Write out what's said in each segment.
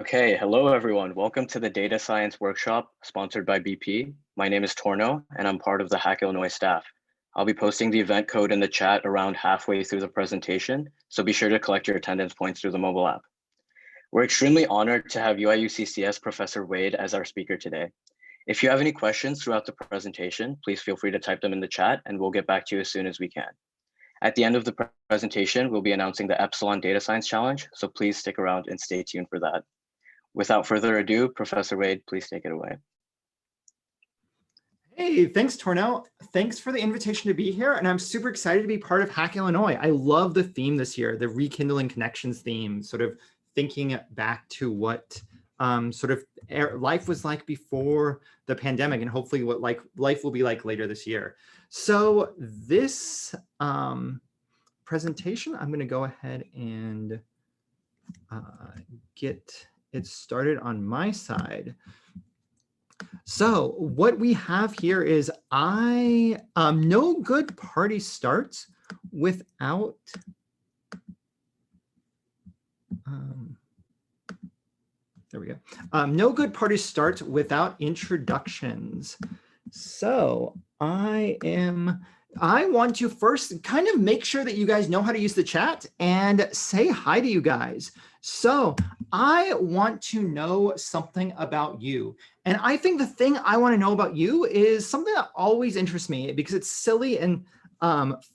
Okay, hello everyone. Welcome to the Data Science Workshop sponsored by BP. My name is Torno and I'm part of the HackIllinois staff. I'll be posting the event code in the chat around halfway through the presentation, so be sure to collect your attendance points through the mobile app. We're extremely honored to have UIUC CS Professor Wade as our speaker today. If you have any questions throughout the presentation, please feel free to type them in the chat and we'll get back to you as soon as we can. At the end of the presentation, we'll be announcing the Epsilon Data Science Challenge, so please stick around and stay tuned for that. Without further ado, Professor Wade, please take it away. Hey, thanks, Tornell. Thanks for the invitation to be here, and I'm super excited to be part of HackIllinois. I love the theme this year, the Rekindling Connections theme, sort of thinking back to what life was like before the pandemic, and hopefully what life will be like later this year. So this presentation, I'm going to go ahead and get it started on my side. So what we have here is no good party starts without there we go. No good party starts without introductions. So I want to first kind of make sure that you guys know how to use the chat and say hi to you guys. So I want to know something about you. And I think the thing I want to know about you is something that always interests me because it's silly and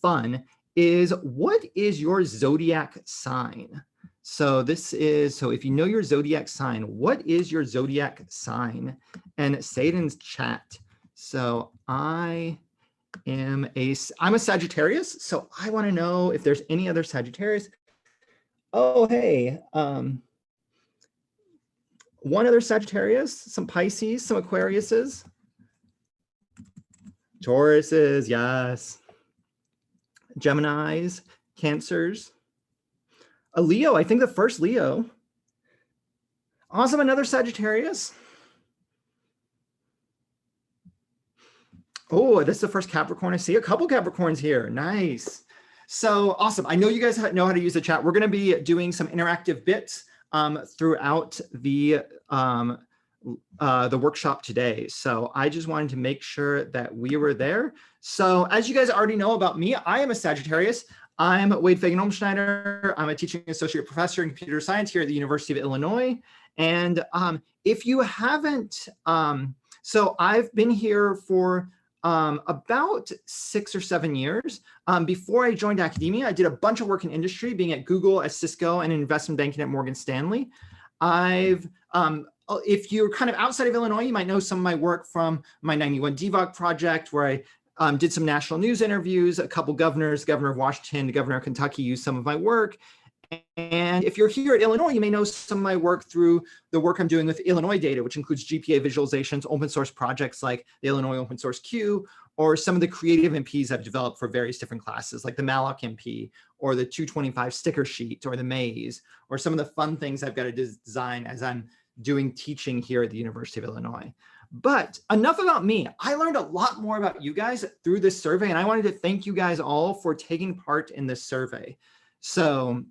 fun, is what is your zodiac sign? So if you know your zodiac sign, what is your zodiac sign? And say it in chat. So I'm a Sagittarius, so I want to know if there's any other Sagittarius. Oh, hey, one other Sagittarius, some Pisces, some Aquariuses. Tauruses, yes. Geminis, Cancers. A Leo, I think the first Leo. Awesome, another Sagittarius. Oh, this is the first Capricorn I see. A couple Capricorns here. Nice. So awesome. I know you guys know how to use the chat. We're going to be doing some interactive bits throughout the workshop today. So I just wanted to make sure that we were there. So as you guys already know about me, I am a Sagittarius. I'm Wade Fagan-Olmschneider. I'm a teaching associate professor in computer science here at the University of Illinois. And if you haven't, so I've been here for about 6 or 7 years. Before I joined academia, I did a bunch of work in industry, being at Google, at Cisco, and in investment banking at Morgan Stanley. If you're kind of outside of Illinois, you might know some of my work from my 91 DVOG project, where I did some national news interviews. A couple governors, Governor of Washington, Governor of Kentucky, used some of my work. And if you're here at Illinois, you may know some of my work through the work I'm doing with Illinois data, which includes GPA visualizations, open source projects like the Illinois Open Source Queue, or some of the creative MPs I've developed for various different classes, like the Malloc MP, or the 225 sticker sheet, or the maze, or some of the fun things I've got to design as I'm doing teaching here at the University of Illinois. But enough about me. I learned a lot more about you guys through this survey, and I wanted to thank you guys all for taking part in this survey. So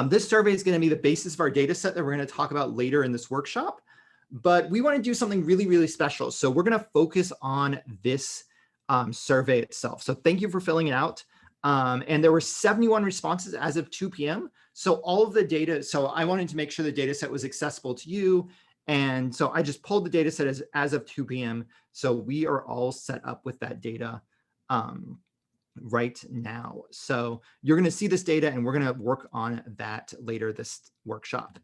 this survey is going to be the basis of our data set that we're going to talk about later in this workshop. But we want to do something really, really special. So we're going to focus on this survey itself. So thank you for filling it out. And there were 71 responses as of 2 p.m. So all of the data, so I wanted to make sure the data set was accessible to you. And so I just pulled the data set as of 2 p.m. So we are all set up with that data right now. So you're going to see this data and we're going to work on that later this workshop.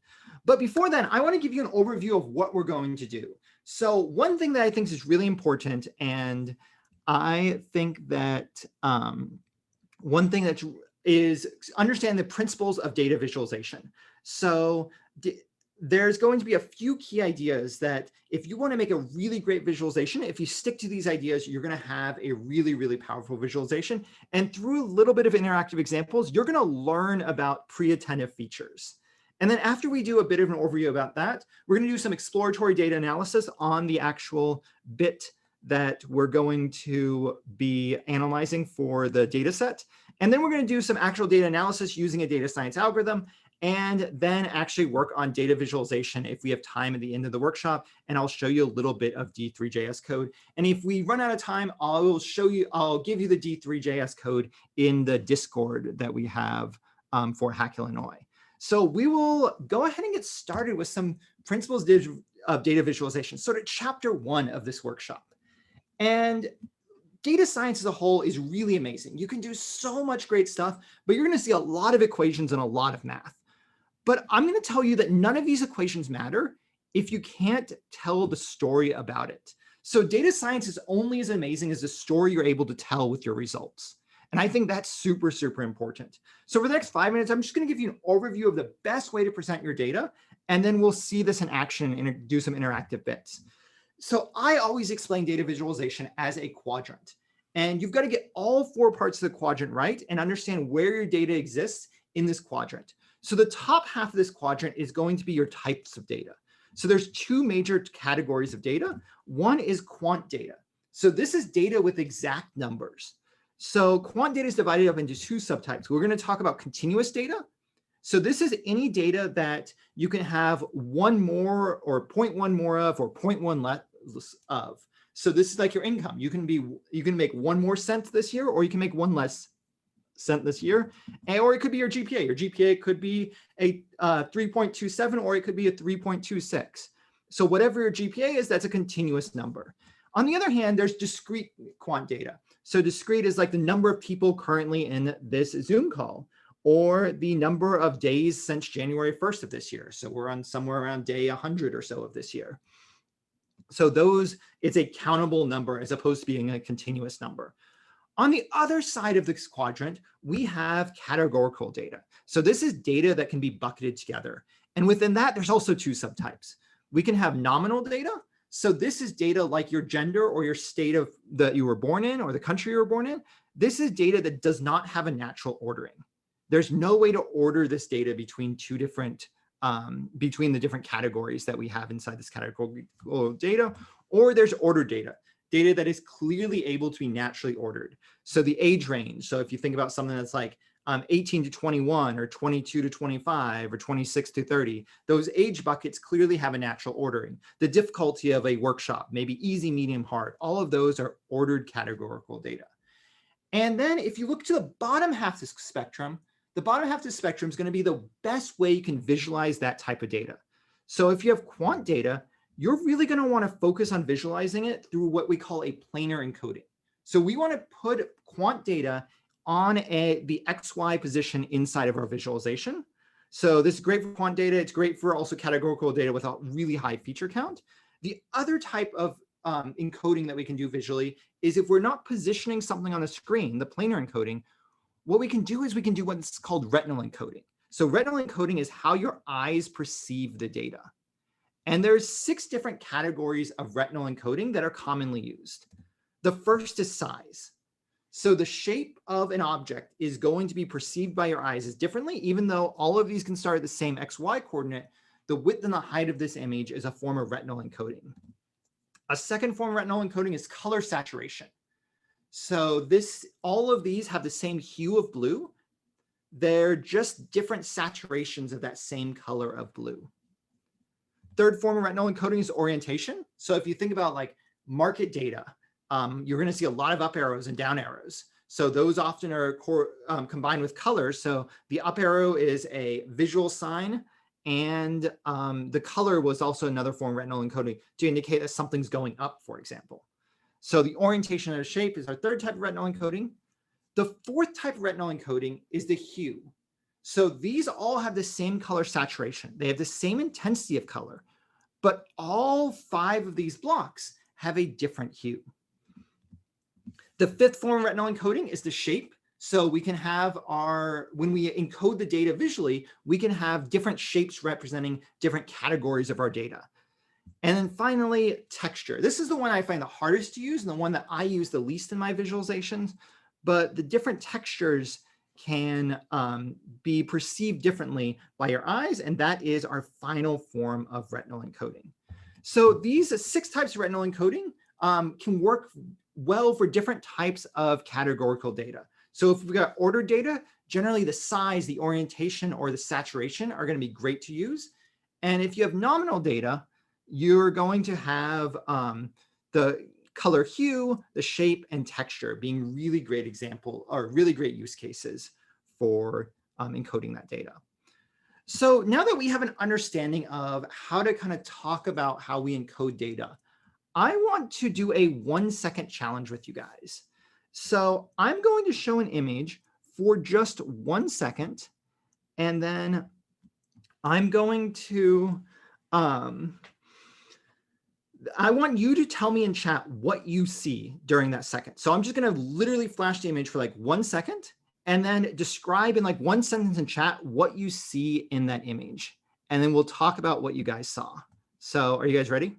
But before then, I want to give you an overview of what we're going to do. So one thing that I think is really important, and I think that one thing that is understand the principles of data visualization. So there's going to be a few key ideas that if you want to make a really great visualization, if you stick to these ideas, you're going to have a really, really powerful visualization. And through a little bit of interactive examples, you're going to learn about pre-attentive features. And then after we do a bit of an overview about that, we're going to do some exploratory data analysis on the actual bit that we're going to be analyzing for the data set. And then we're going to do some actual data analysis using a data science algorithm. and then actually work on data visualization if we have time at the end of the workshop. And I'll show you a little bit of D3JS code. And if we run out of time, I'll give you the D3JS code in the Discord that we have for HackIllinois. So we will go ahead and get started with some principles of data visualization, sort of chapter 1 of this workshop. And data science as a whole is really amazing. You can do so much great stuff, but you're going to see a lot of equations and a lot of math. But I'm going to tell you that none of these equations matter if you can't tell the story about it. So data science is only as amazing as the story you're able to tell with your results. And I think that's super, super important. So for the next 5 minutes, I'm just going to give you an overview of the best way to present your data, and then we'll see this in action and do some interactive bits. So I always explain data visualization as a quadrant. And you've got to get all 4 parts of the quadrant right and understand where your data exists in this quadrant. So the top half of this quadrant is going to be your types of data. So there's 2 major categories of data. One is quant data. So this is data with exact numbers. So quant data is divided up into 2 subtypes. We're going to talk about continuous data. So this is any data that you can have 1 more or 0.1 more of or 0.1 less of. So this is like your income. You can make 1 more cent this year, or you can make 1 less cent this year, or it could be your GPA. Your GPA could be a 3.27, or it could be a 3.26. So whatever your GPA is, that's a continuous number. On the other hand, there's discrete quant data. So discrete is like the number of people currently in this Zoom call, or the number of days since January 1st of this year. So we're on somewhere around day 100 or so of this year. So it's a countable number as opposed to being a continuous number. On the other side of this quadrant, we have categorical data. So this is data that can be bucketed together. And within that, there's also 2 subtypes. We can have nominal data. So this is data like your gender or your state that you were born in or the country you were born in. This is data that does not have a natural ordering. There's no way to order this data between the different categories that we have inside this categorical data, or there's ordered data that is clearly able to be naturally ordered. So the age range. So if you think about something that's like 18 to 21 or 22 to 25 or 26 to 30, those age buckets clearly have a natural ordering. The difficulty of a workshop, maybe easy, medium, hard, all of those are ordered categorical data. And then if you look to the bottom half of the spectrum, the bottom half of the spectrum is going to be the best way you can visualize that type of data. So if you have quant data, you're really going to want to focus on visualizing it through what we call a planar encoding. So we want to put quant data on the XY position inside of our visualization. So this is great for quant data. It's great for also categorical data without really high feature count. The other type of encoding that we can do visually is if we're not positioning something on the screen, the planar encoding, what we can do is we can do what's called retinal encoding. So retinal encoding is how your eyes perceive the data. And there's 6 different categories of retinal encoding that are commonly used. The first is size. So the shape of an object is going to be perceived by your eyes as differently, even though all of these can start at the same XY coordinate, the width and the height of this image is a form of retinal encoding. A second form of retinal encoding is color saturation. So all of these have the same hue of blue. They're just different saturations of that same color of blue. Third form of retinal encoding is orientation. So if you think about like market data, you're going to see a lot of up arrows and down arrows. So those often are combined with colors. So the up arrow is a visual sign, and the color was also another form of retinal encoding to indicate that something's going up, for example. So the orientation of the shape is our third type of retinal encoding. The fourth type of retinal encoding is the hue. So these all have the same color saturation. They have the same intensity of color, but all 5 of these blocks have a different hue. The fifth form of retinal encoding is the shape. So we can have when we encode the data visually, we can have different shapes representing different categories of our data. And then finally, texture. This is the one I find the hardest to use and the one that I use the least in my visualizations, but the different textures can be perceived differently by your eyes, and that is our final form of retinal encoding. So these 6 types of retinal encoding can work well for different types of categorical data. So if we've got ordered data, generally the size, the orientation, or the saturation are going to be great to use. And if you have nominal data, you're going to have the color hue, the shape, and texture being really great example or really great use cases for encoding that data. So now that we have an understanding of how to kind of talk about how we encode data, I want to do a 1-second challenge with you guys. So I'm going to show an image for just 1 second, and then I'm going to, I want you to tell me in chat what you see during that second. So I'm just going to literally flash the image for like 1 second, and then describe in like 1 sentence in chat what you see in that image. And then we'll talk about what you guys saw. So are you guys ready?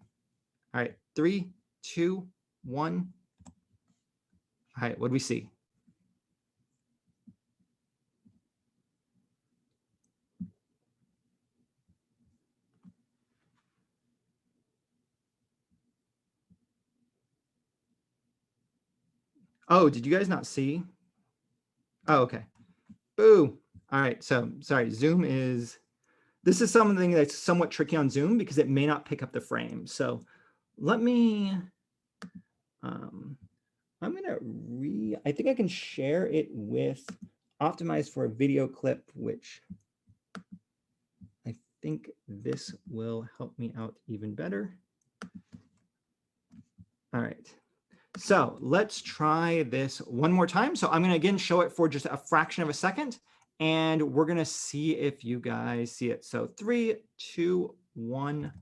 All right, 3, 2, 1. All right, what do we see? Oh, did you guys not see? Oh, okay. Boo. All right, so sorry, Zoom is, this is something that's somewhat tricky on Zoom because it may not pick up the frame. So let me, I'm gonna I think I can share it with optimized for a video clip, which I think this will help me out even better. All right. So let's try this one more time. So I'm going to again show it for just a fraction of a second, and we're going to see if you guys see it. So 3, 2, 1.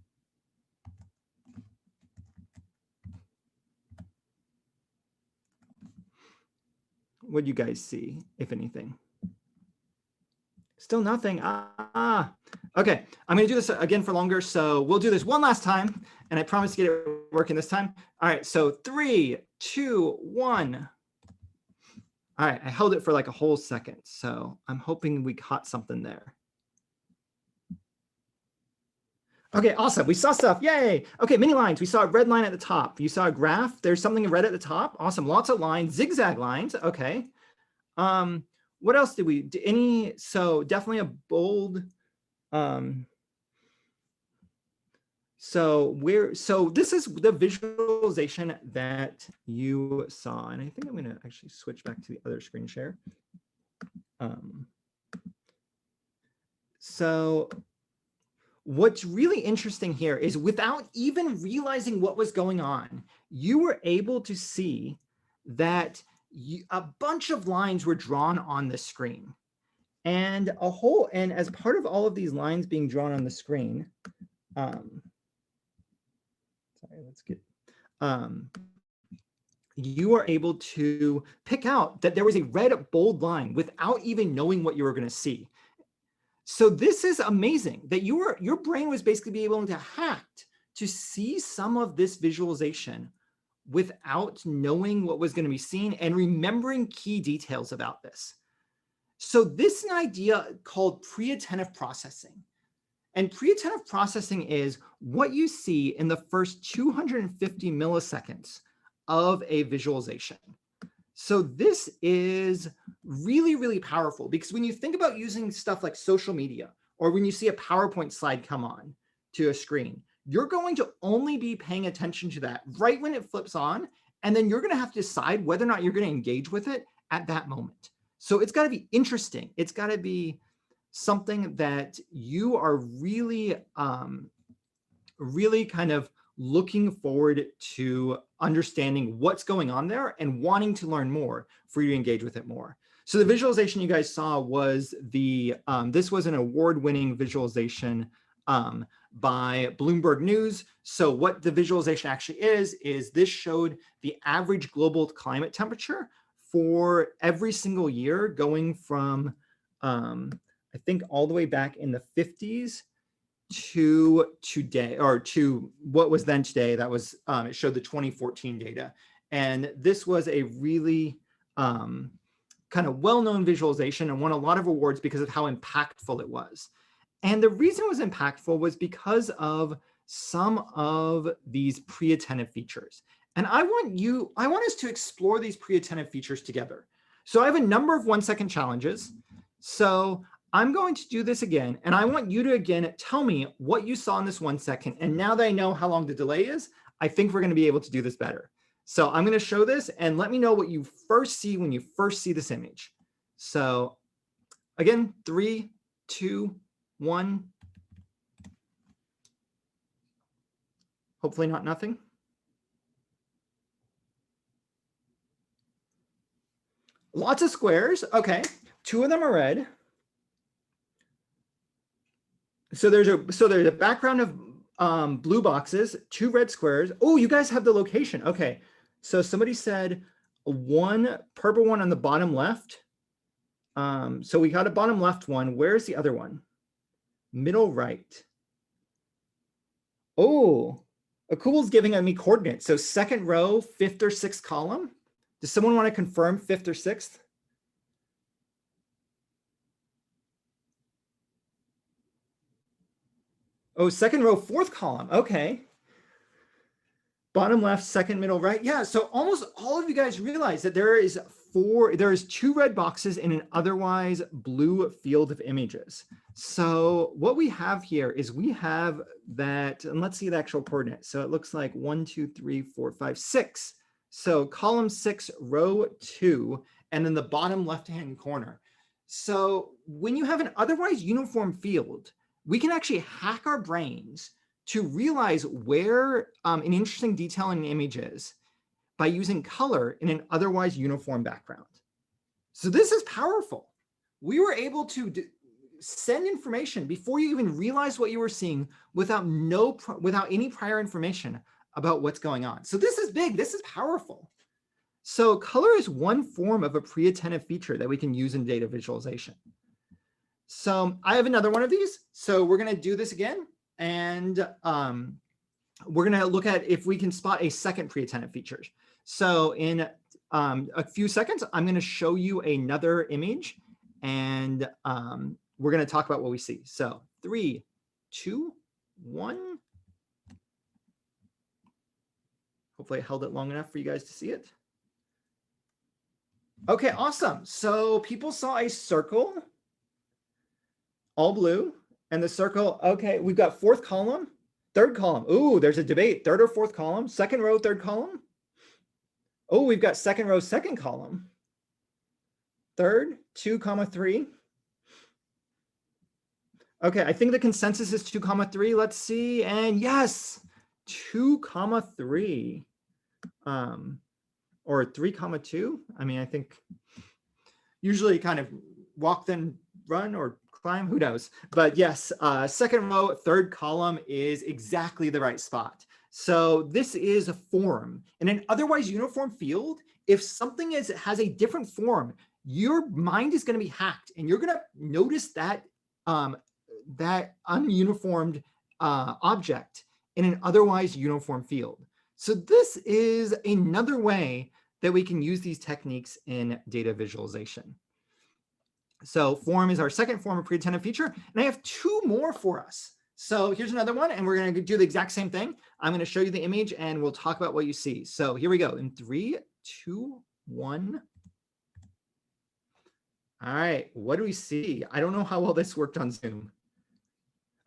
What do you guys see, if anything? Still nothing. Okay, I'm going to do this again for longer. So we'll do this one last time, and I promise to get it working this time. All right, so 3, 2, 1. All right, I held it for like a whole second. So I'm hoping we caught something there. Okay, awesome. We saw stuff. Yay. Okay, many lines. We saw a red line at the top. You saw a graph. There's something red at the top. Awesome. Lots of lines, zigzag lines. Okay. What else did we do? So definitely a bold. So this is the visualization that you saw. And I think I'm going to actually switch back to the other screen share. So what's really interesting here is without even realizing what was going on, you were able to see that a bunch of lines were drawn on the screen. And as part of all of these lines being drawn on the screen, you are able to pick out that there was a red bold line without even knowing what you were going to see. So this is amazing that your brain was basically being able to hack to see some of this visualization without knowing what was going to be seen and remembering key details about this. So this is an idea called pre-attentive processing. And pre-attentive processing is what you see in the first 250 milliseconds of a visualization. So this is really, really powerful because when you think about using stuff like social media, or when you see a PowerPoint slide come on to a screen, you're going to only be paying attention to that right when it flips on, and then you're going to have to decide whether or not you're going to engage with it at that moment. So it's got to be interesting. It's got to be something that you are really, really kind of looking forward to understanding what's going on there and wanting to learn more for you to engage with it more. So the visualization you guys saw was this was an award-winning visualization by Bloomberg News. So what the visualization actually is this showed the average global climate temperature for every single year going from, I think all the way back in the 50s to today, or to what was then today. That was, it showed the 2014 data. And this was a really kind of well-known visualization and won a lot of awards because of how impactful it was. And the reason it was impactful was because of some of these pre-attentive features. And I want us to explore these pre-attentive features together. So I have a number of 1-second challenges. So I'm going to do this again, and I want you to again tell me what you saw in this 1 second. And now that I know how long the delay is, I think we're going to be able to do this better. So I'm going to show this and let me know what you first see when you first see this image. So again, 3, 2, 1. Hopefully not nothing. Lots of squares. Okay, 2 of them are red. So there's a background of blue boxes, 2 red squares. Oh, you guys have the location. Okay, so somebody said 1 purple one on the bottom left. So we got a bottom left one. Where's the other one? Middle right. Oh, Akubel's giving me coordinates. So 2nd row, 5th or 6th column. Does someone want to confirm 5th or 6th? Oh, 2nd row, 4th column. Okay. Bottom left, 2nd, middle right. Yeah, so almost all of you guys realize that there is 2 red boxes in an otherwise blue field of images. So what we have here is we have that, and let's see the actual coordinates. So it looks like 1, 2, 3, 4, 5, 6. So column 6, row 2, and then the bottom left-hand corner. So when you have an otherwise uniform field, we can actually hack our brains to realize where an interesting detail in an image is by using color in an otherwise uniform background. So this is powerful. We were able to send information before you even realized what you were seeing without any prior information about what's going on. So this is big, this is powerful. So color is one form of a pre-attentive feature that we can use in data visualization. So I have another one of these. So we're gonna do this again. And we're going to look at if we can spot a second pre-attentive feature. So in a few seconds, I'm going to show you another image, and we're going to talk about what we see. So 3, 2, 1. Hopefully I held it long enough for you guys to see it. Okay, awesome. So people saw a circle, all blue. And the circle, okay, we've got 4th column, 3rd column. Ooh, there's a debate, 3rd or 4th column, 2nd row, 3rd column. Oh, we've got 2nd row, 2nd column. 3rd, 2, 3. Okay, I think the consensus is 2, 3. Let's see, and yes, 2, 3. Or 3, 2. I mean, I think usually kind of walk then run or climb, who knows? But yes, 2nd row, 3rd column is exactly the right spot. So this is a form. In an otherwise uniform field, if something has a different form, your mind is going to be hacked, and you're going to notice that that ununiformed object in an otherwise uniform field. So this is another way that we can use these techniques in data visualization. So form is our second form of pre-attentive feature. And I have 2 more for us. So here's another one, and we're going to do the exact same thing. I'm going to show you the image, and we'll talk about what you see. So here we go in 3, 2, 1. All right, what do we see? I don't know how well this worked on Zoom.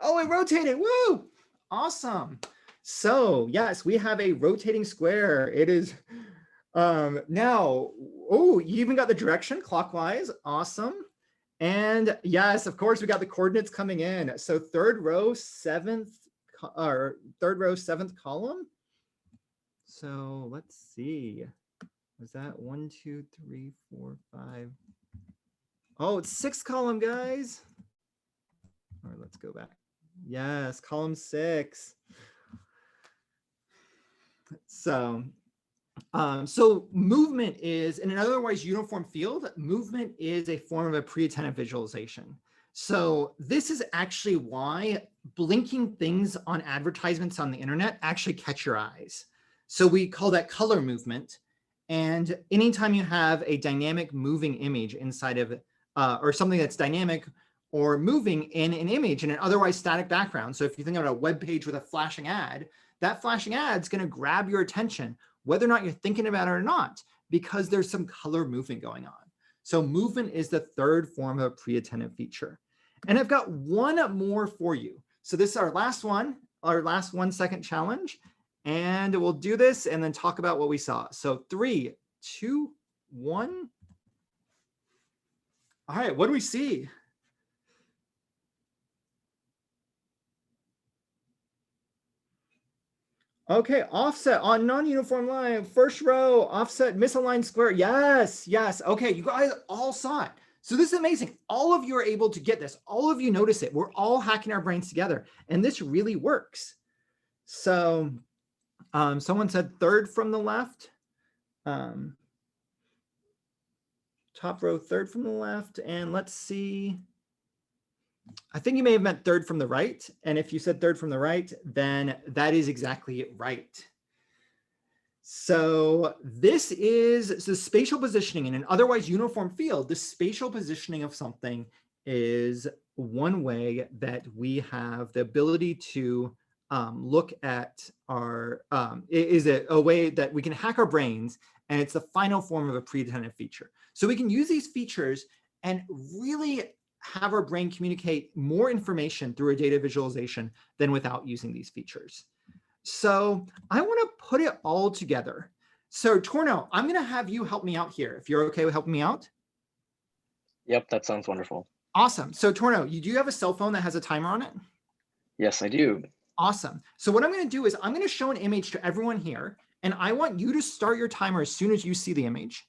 Oh, it rotated. Woo! Awesome. So yes, we have a rotating square. It is now, oh, you even got the direction clockwise. Awesome. And yes, of course, we got the coordinates coming in. So 3rd row, 7th, or 3rd row, 7th column. So let's see. Was that 1, 2, 3, 4, 5? Oh, it's 6th column, guys. All right, let's go back. Yes, column 6. So movement is, in an otherwise uniform field, movement is a form of a pre-attentive visualization. So this is actually why blinking things on advertisements on the internet actually catch your eyes. So we call that color movement. And anytime you have a dynamic moving image inside of, or something that's dynamic or moving in an image in an otherwise static background. So if you think about a web page with a flashing ad, that flashing ad is going to grab your attention, whether or not you're thinking about it or not, because there's some color movement going on. So movement is the third form of a pre-attentive feature. And I've got one more for you. So this is our last 1 second challenge. And we'll do this and then talk about what we saw. So 3, 2, 1. All right, what do we see? Okay, offset on non-uniform line, first row, offset, misaligned square. Yes, yes. Okay, you guys all saw it. So this is amazing. All of you are able to get this. All of you notice it. We're all hacking our brains together. And this really works. So someone said third from the left. Top row, third from the left. And let's see. I think you may have meant third from the right. And if you said third from the right, then that is exactly right. So this is the spatial positioning in an otherwise uniform field. The spatial positioning of something is one way that we have the ability to look at our, is a way that we can hack our brains, and it's the final form of a pre-attentive feature. So we can use these features and really have our brain communicate more information through a data visualization than without using these features. So I want to put it all together. So Torno, I'm going to have you help me out here, if you're okay with helping me out. Yep, that sounds wonderful. Awesome. So Torno, do you have a cell phone that has a timer on it? Yes, I do. Awesome. So what I'm going to do is I'm going to show an image to everyone here, and I want you to start your timer as soon as you see the image.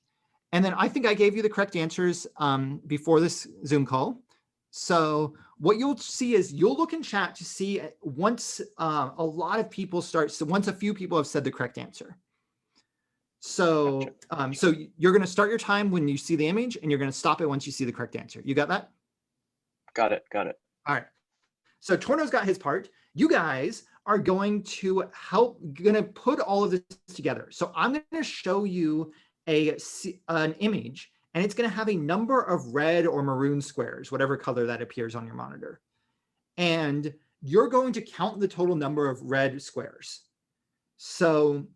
And then I think I gave you the correct answers before this Zoom call. So what you'll see is you'll look in chat to see once a lot of people start, so once a few people have said the correct answer. So, so you're going to start your time when you see the image, and you're going to stop it once you see the correct answer. You got that? Got it. Got it. All right. So Torno's got his part. You guys are going to put all of this together. So I'm going to show you an image, and it's going to have a number of red or maroon squares, whatever color that appears on your monitor. And you're going to count the total number of red squares. So,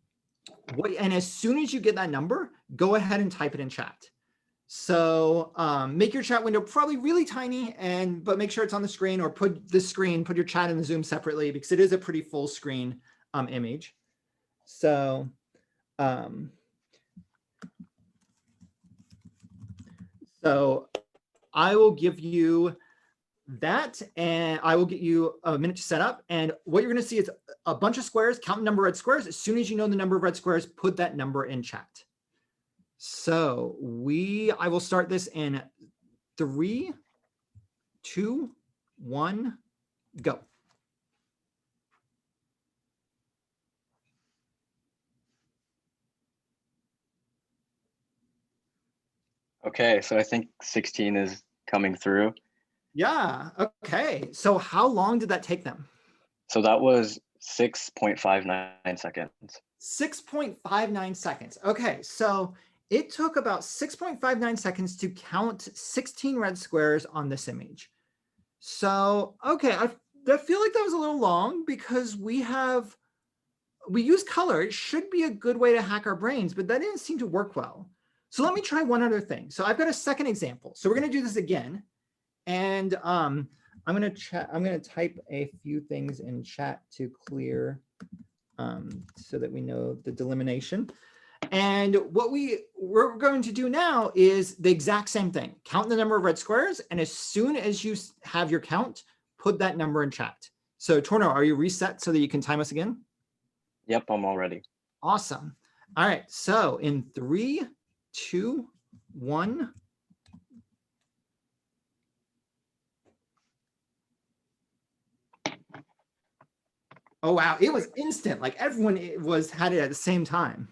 and as soon as you get that number, go ahead and type it in chat. So make your chat window probably really tiny, but make sure it's on the screen, or put your chat in the Zoom separately, because it is a pretty full screen image. So, so I will give you that, and I will get you a minute to set up. And what you're going to see is a bunch of squares. Count the number of red squares. As soon as you know the number of red squares, put that number in chat. So I will start this in 3, 2, 1, go. Okay, so I think 16 is coming through. Yeah, okay. So how long did that take them? So that was 6.59 seconds. 6.59 seconds. Okay, so it took about 6.59 seconds to count 16 red squares on this image. So, okay, I feel like that was a little long, because we use color. It should be a good way to hack our brains, but that didn't seem to work well. So let me try one other thing. So I've got a second example. So we're going to do this again. And I'm going to type a few things in chat to clear so that we know the delimitation. And what we're going to do now is the exact same thing. Count the number of red squares, and as soon as you have your count, put that number in chat. So Torno, are you reset so that you can time us again? Yep, I'm all ready. Awesome. All right, so in 3, 2, 1. Oh, wow, it was instant. Like everyone had it at the same time.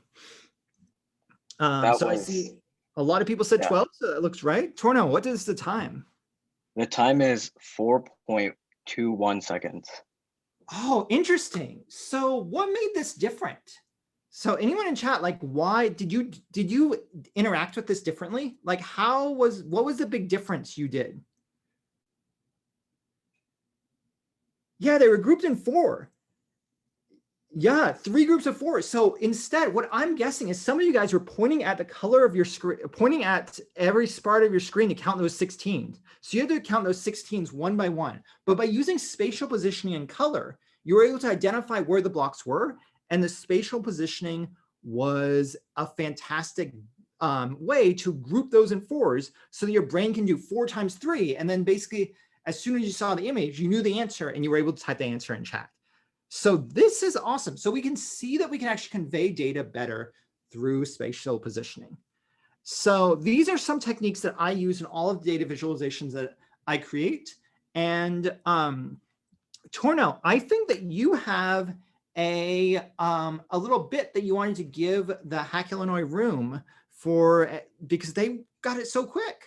So I see a lot of people said 12, so that looks right. Torno, what is the time? The time is 4.21 seconds. Oh, interesting. So what made this different? So anyone in chat, like, why did you interact with this differently? Like, what was the big difference you did? Yeah, they were grouped in 4. Yeah, 3 groups of 4. So instead, what I'm guessing is some of you guys were pointing at the color of your screen, pointing at every part of your screen to count those 16s. So you had to count those 16s one by one. But by using spatial positioning and color, you were able to identify where the blocks were. And the spatial positioning was a fantastic way to group those in 4s so that your brain can do 4 times 3. And then basically, as soon as you saw the image, you knew the answer and you were able to type the answer in chat. So this is awesome. So we can see that we can actually convey data better through spatial positioning. So these are some techniques that I use in all of the data visualizations that I create. And Torno, I think that you have a little bit that you wanted to give the HackIllinois room because they got it so quick.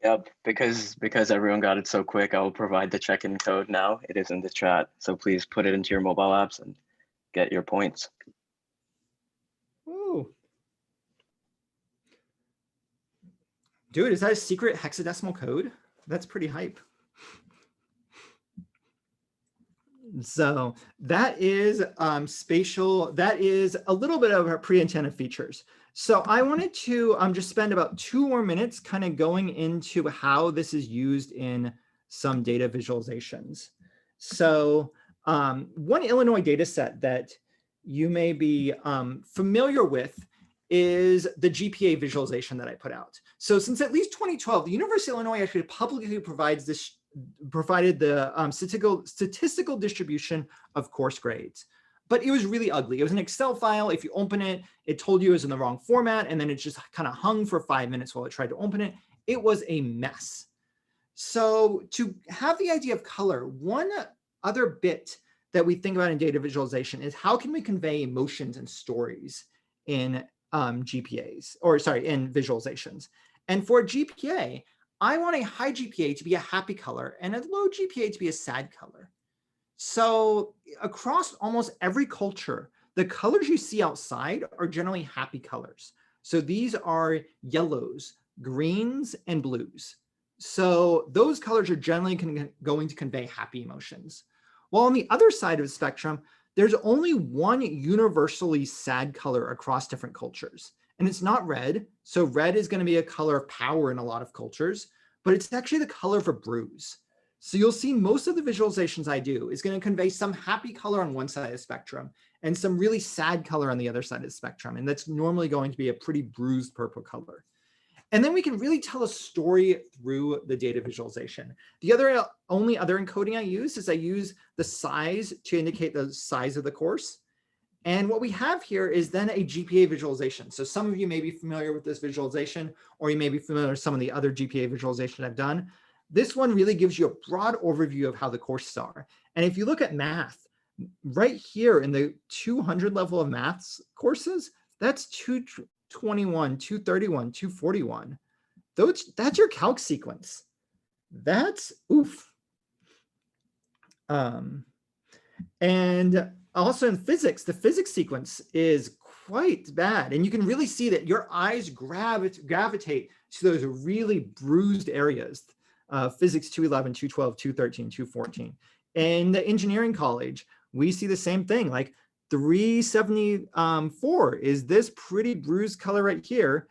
Yep, because everyone got it so quick, I will provide the check-in code now. It is in the chat, so please put it into your mobile apps and get your points. Ooh. Dude, is that a secret hexadecimal code? That's pretty hype. So that is spatial. That is a little bit of our pre-attentive features. So I wanted to just spend about 2 more minutes kind of going into how this is used in some data visualizations. So one Illinois data set that you may be familiar with is the GPA visualization that I put out. So since at least 2012, the University of Illinois actually publicly provided the statistical distribution of course grades. But it was really ugly. It was an Excel file. If you open it, it told you it was in the wrong format, and then it just kind of hung for 5 minutes while it tried to open it. It was a mess. So to have the idea of color, one other bit that we think about in data visualization is how can we convey emotions and stories in GPAs, or sorry, in visualizations. And for GPA, I want a high GPA to be a happy color and a low GPA to be a sad color. So across almost every culture, the colors you see outside are generally happy colors. So these are yellows, greens, and blues. So those colors are generally going to convey happy emotions. While on the other side of the spectrum, there's only one universally sad color across different cultures, and it's not red. So red is going to be a color of power in a lot of cultures, but it's actually the color of a bruise. So you'll see most of the visualizations I do is going to convey some happy color on one side of the spectrum and some really sad color on the other side of the spectrum. And that's normally going to be a pretty bruised purple color. And then we can really tell a story through the data visualization. The only other encoding I use is I use the size to indicate the size of the course. And what we have here is then a GPA visualization. So some of you may be familiar with this visualization, or you may be familiar with some of the other GPA visualizations I've done. This one really gives you a broad overview of how the courses are. And if you look at math, right here in the 200 level of maths courses, that's 221, 231, 241. That's your calc sequence. That's oof. And also in physics, the physics sequence is quite bad. And you can really see that your eyes gravitate to those really bruised areas. Physics 211, 212, 213, 214. In the engineering college, we see the same thing, like 374 is this pretty bruised color right here.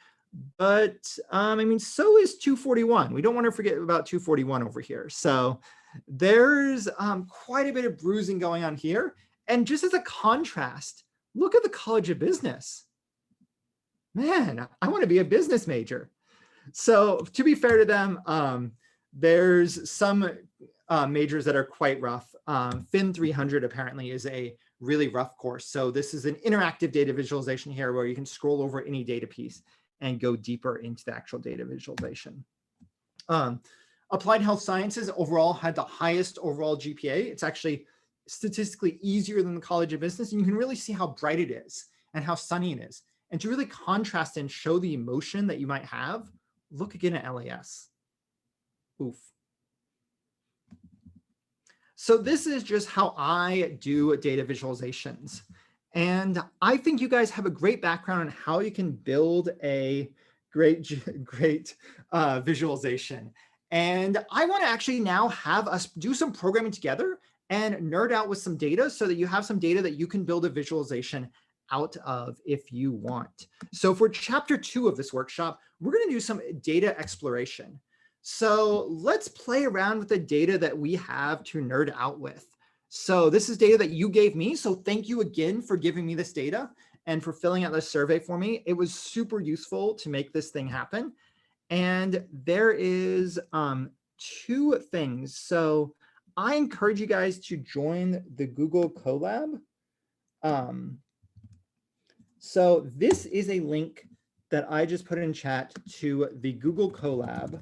But I mean, so is 241. We don't want to forget about 241 over here. So there's quite a bit of bruising going on here. And just as a contrast, look at the College of Business. Man, I want to be a business major. So to be fair to them, there's some majors that are quite rough. Fin 300 apparently is a really rough course. So this is an interactive data visualization here where you can scroll over any data piece and go deeper into the actual data visualization. Applied Health Sciences overall had the highest overall GPA. It's actually statistically easier than the College of Business, and you can really see how bright it is and how sunny it is. And to really contrast and show the emotion that you might have, look again at LAS. Oof. So this is just how I do data visualizations. And I think you guys have a great background on how you can build a great visualization. And I want to actually now have us do some programming together and nerd out with some data so that you have some data that you can build a visualization out of if you want. So for chapter 2 of this workshop, we're going to do some data exploration. So let's play around with the data that we have to nerd out with. So this is data that you gave me. So thank you again for giving me this data and for filling out this survey for me. It was super useful to make this thing happen. And there is 2 things. So I encourage you guys to join the Google Colab. So this is a link that I just put in chat to the Google Colab,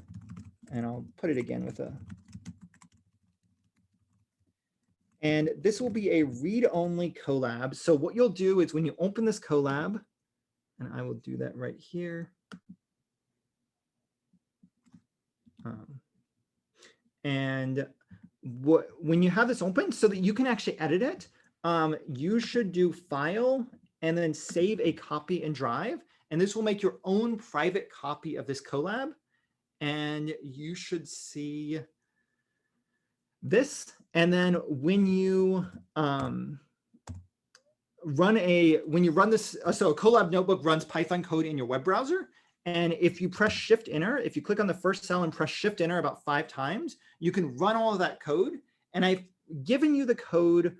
and I'll put it again with a. And this will be a read-only Colab. So what you'll do is when you open this Colab, and I will do that right here. And when you have this open so that you can actually edit it, you should do File and then save a copy in Drive. And this will make your own private copy of this Colab. And you should see this. And then when you run this, so a Colab notebook runs Python code in your web browser. And if you press Shift Enter, if you click on the first cell and press Shift Enter about 5 times, you can run all of that code. And I've given you the code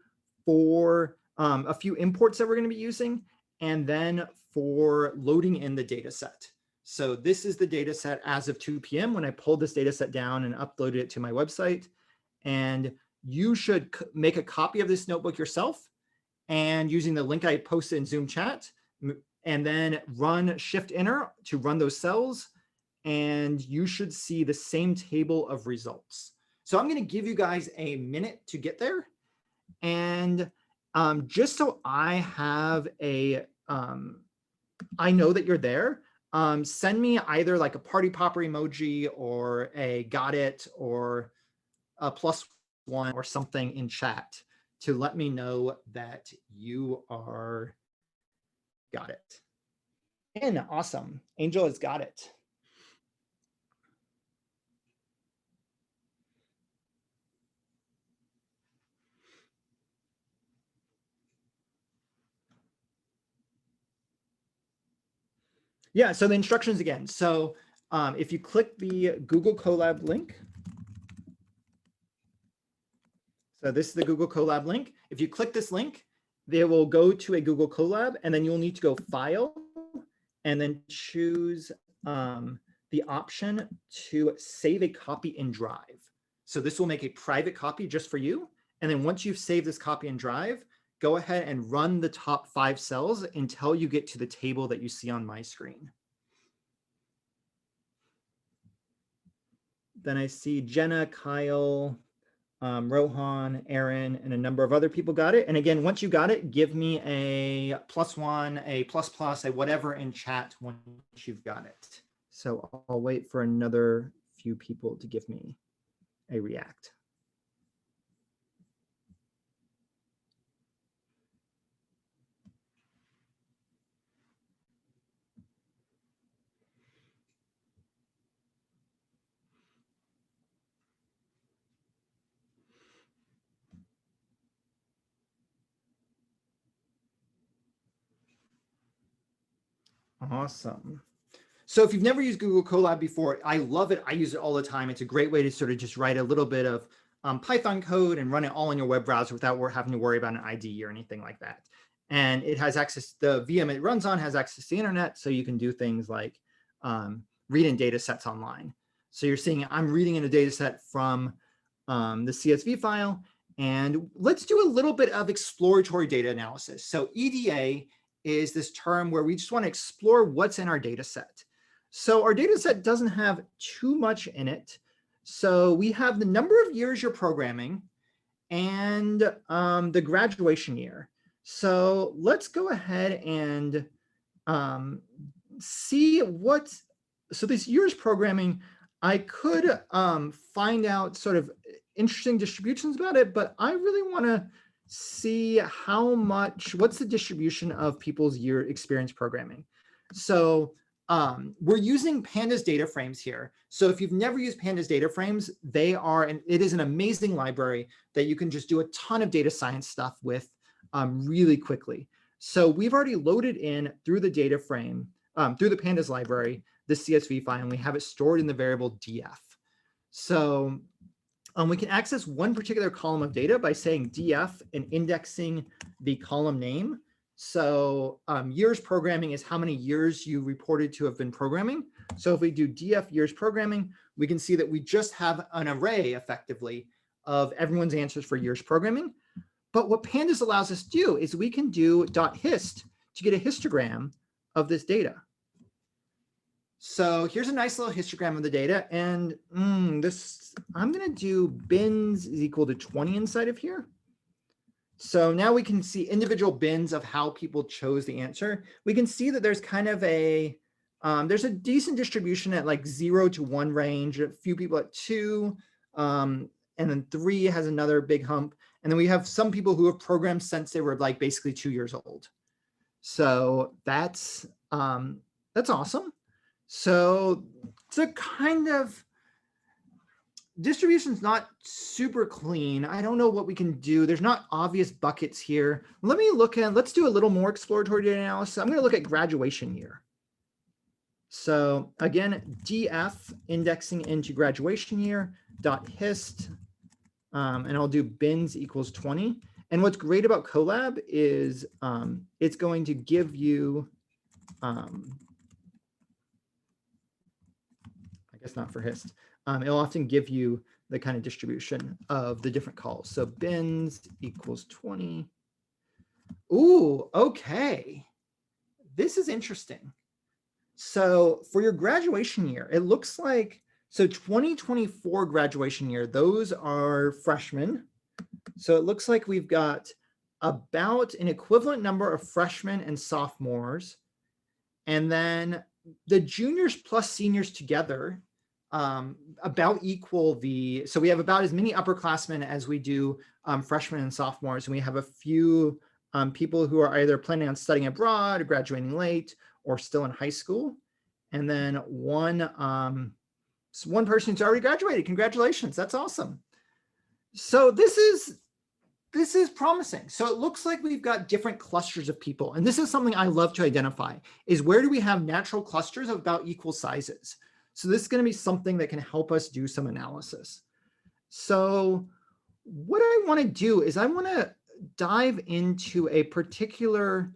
for a few imports that we're going to be using, and then for loading in the data set. So this is the data set as of 2 p.m. when I pulled this data set down and uploaded it to my website. And you should make a copy of this notebook yourself and using the link I posted in Zoom chat, and then run Shift Enter to run those cells. And you should see the same table of results. So I'm going to give you guys a minute to get there. And just so I have a, I know that you're there, send me either like a party popper emoji or a got it or a +1 or something in chat to let me know that you are got it. And awesome. Angel has got it. Yeah, so the instructions again. So if you click the Google Colab link, so this is the Google Colab link. If you click this link, they will go to a Google Colab, and then you'll need to go File, and then choose the option to save a copy in Drive. So this will make a private copy just for you. And then once you've saved this copy in Drive, go ahead and run the top 5 cells until you get to the table that you see on my screen. Then I see Jenna, Kyle, Rohan, Aaron, and a number of other people got it. And again, once you got it, give me a +1, a ++, a whatever in chat once you've got it. So I'll wait for another few people to give me a react. Awesome. So if you've never used Google Colab before, I love it. I use it all the time. It's a great way to sort of just write a little bit of Python code and run it all in your web browser without having to worry about an IDE or anything like that. And it has access, the VM it runs on has access to the internet, so you can do things like read in data sets online. So you're seeing I'm reading in a data set from the CSV file. And let's do a little bit of exploratory data analysis. So EDA is this term where we just want to explore what's in our data set. So our data set doesn't have too much in it. So we have the number of years you're programming and the graduation year. So let's go ahead and see what, so this year's programming, I could find out sort of interesting distributions about it, but I really want to see how much, what's the distribution of people's year experience programming. So we're using Pandas data frames here. So if you've never used Pandas data frames, it is an amazing library that you can just do a ton of data science stuff with really quickly. So we've already loaded in through the data frame, through the Pandas library, the CSV file, and we have it stored in the variable df. So we can access one particular column of data by saying df and indexing the column name. So years programming is how many years you reported to have been programming. So if we do df years programming, we can see that we just have an array effectively of everyone's answers for years programming. But what Pandas allows us to do is we can do .hist to get a histogram of this data. So here's a nice little histogram of the data. And I'm going to do bins is equal to 20 inside of here. So now we can see individual bins of how people chose the answer. We can see that there's kind of there's a decent distribution at like 0 to 1 range, a few people at 2, and then 3 has another big hump. And then we have some people who have programmed since they were like basically 2 years old. So that's awesome. So it's a kind of distribution's not super clean. I don't know what we can do. There's not obvious buckets here. Let's do a little more exploratory data analysis. I'm going to look at graduation year. So again, df indexing into graduation year .hist, and I'll do bins equals 20. And what's great about Colab is it's going to give you, I guess not for hist. It'll often give you the kind of distribution of the different calls. So bins equals 20. Ooh, okay. This is interesting. So for your graduation year, it looks like, so 2024 graduation year, those are freshmen. So it looks like we've got about an equivalent number of freshmen and sophomores. And then the juniors plus seniors together about equal so we have about as many upperclassmen as we do freshmen and sophomores. And we have a few people who are either planning on studying abroad or graduating late or still in high school. And then one person who's already graduated. Congratulations, that's awesome. So this is promising. So it looks like we've got different clusters of people. And this is something I love to identify, is where do we have natural clusters of about equal sizes? So this is going to be something that can help us do some analysis. So what I want to do is I want to dive into a particular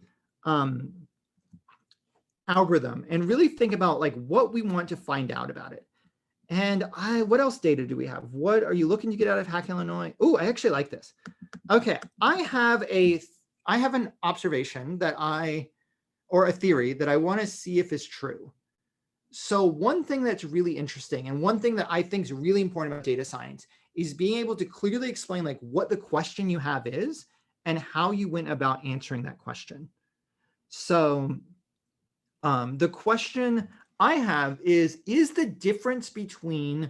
algorithm and really think about like what we want to find out about it. And what else data do we have? What are you looking to get out of HackIllinois? Oh, I actually like this. Okay, I have an observation or a theory that I want to see if it's true. So one thing that's really interesting and one thing that I think is really important about data science is being able to clearly explain like what the question you have is and how you went about answering that question. So the question I have is the difference between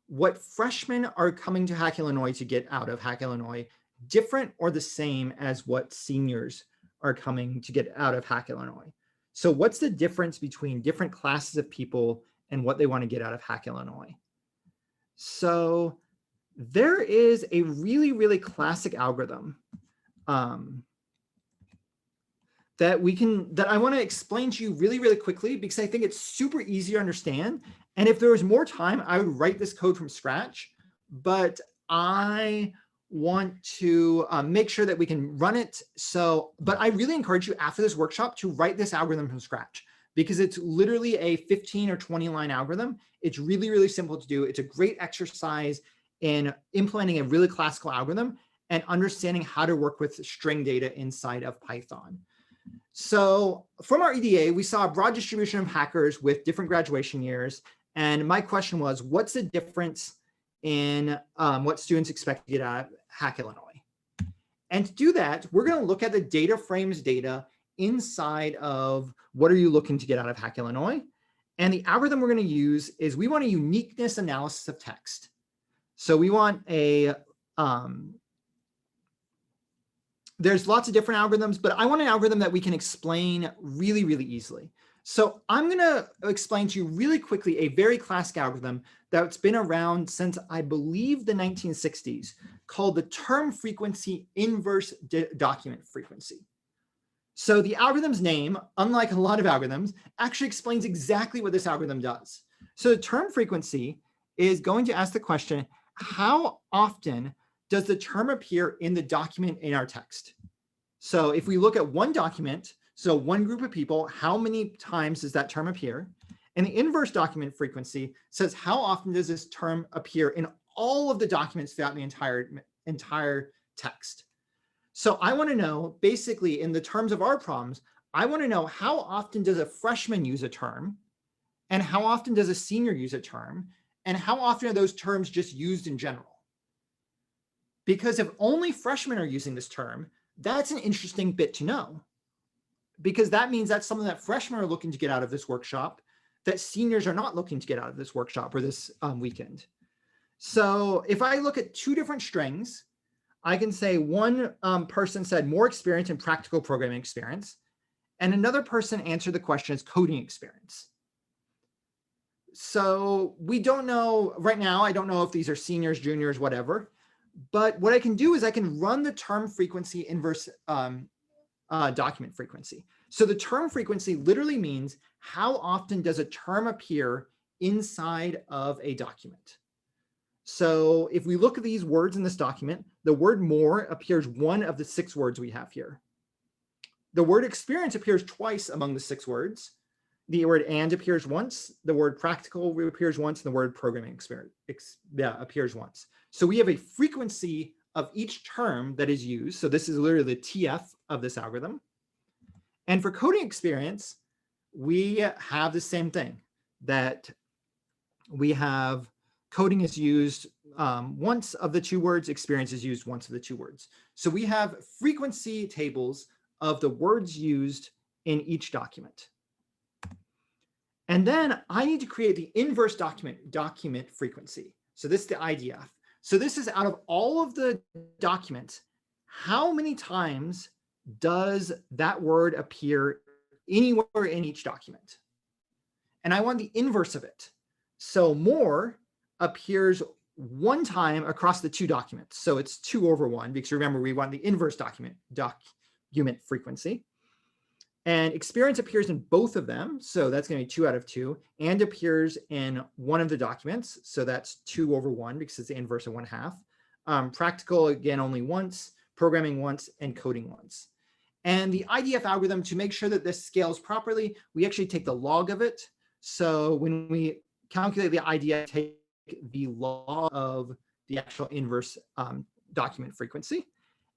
what freshmen are coming to HackIllinois to get out of HackIllinois different or the same as what seniors are coming to get out of HackIllinois? So what's the difference between different classes of people and what they want to get out of HackIllinois? So there is a really, really classic algorithm that I want to explain to you really, really quickly because I think it's super easy to understand. And if there was more time, I would write this code from scratch, but I want to make sure that we can run it. But I really encourage you after this workshop to write this algorithm from scratch because it's literally a 15 or 20 line algorithm. It's really, really simple to do. It's a great exercise in implementing a really classical algorithm and understanding how to work with string data inside of Python. So from our EDA, we saw a broad distribution of hackers with different graduation years. And my question was, what's the difference in what students expect to get out of HackIllinois? And to do that, we're going to look at the data frames data inside of what are you looking to get out of HackIllinois? And the algorithm we're going to use is we want a uniqueness analysis of text. So we want there's lots of different algorithms, but I want an algorithm that we can explain really, really easily. So I'm going to explain to you really quickly a very classic algorithm that's been around since, I believe, the 1960s, called the term frequency inverse document frequency. So the algorithm's name, unlike a lot of algorithms, actually explains exactly what this algorithm does. So the term frequency is going to ask the question, how often does the term appear in the document in our text? So if we look at one document, so one group of people, how many times does that term appear? And the inverse document frequency says, how often does this term appear in all of the documents throughout the entire text? So I want to know, basically, in the terms of our problems, I want to know how often does a freshman use a term, and how often does a senior use a term, and how often are those terms just used in general? Because if only freshmen are using this term, that's an interesting bit to know, because that means that's something that freshmen are looking to get out of this workshop that seniors are not looking to get out of this workshop or this weekend. So if I look at two different strings, I can say one person said more experience in practical programming experience, and another person answered the question as coding experience. So we don't know right now, I don't know if these are seniors, juniors, whatever, but what I can do is I can run the term frequency inverse document frequency. So the term frequency literally means how often does a term appear inside of a document. So if we look at these words in this document, the word more appears one of the 6 words we have here. The word experience appears twice among the 6 words. The word and appears once, the word practical appears once, and the word programming experience appears once. So we have a frequency of each term that is used. So this is literally the TF of this algorithm. And for coding experience, we have the same thing, that we have coding is used once of the 2 words, experience is used once of the 2 words. So we have frequency tables of the words used in each document. And then I need to create the inverse document frequency. So this is the IDF. So this is out of all of the documents, how many times does that word appear anywhere in each document? And I want the inverse of it. So more appears 1 time across the 2 documents. So it's 2/1, because remember, we want the inverse document frequency. And experience appears in both of them. So that's going to be 2 out of 2, and appears in one of the documents. So that's 2/1, because it's the inverse of 1/2. Practical, again, only once, programming once, and coding once. And the IDF algorithm, to make sure that this scales properly, we actually take the log of it. So when we calculate the IDF, take the log of the actual inverse document frequency.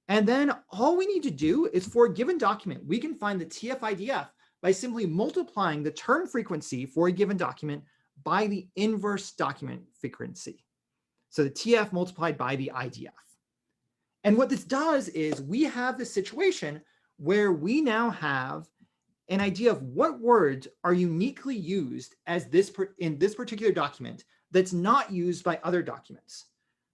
And then all we need to do is, for a given document, we can find the TF-IDF by simply multiplying the term frequency for a given document by the inverse document frequency. So the TF multiplied by the IDF. And what this does is we have this situation where we now have an idea of what words are uniquely used as in this particular document that's not used by other documents.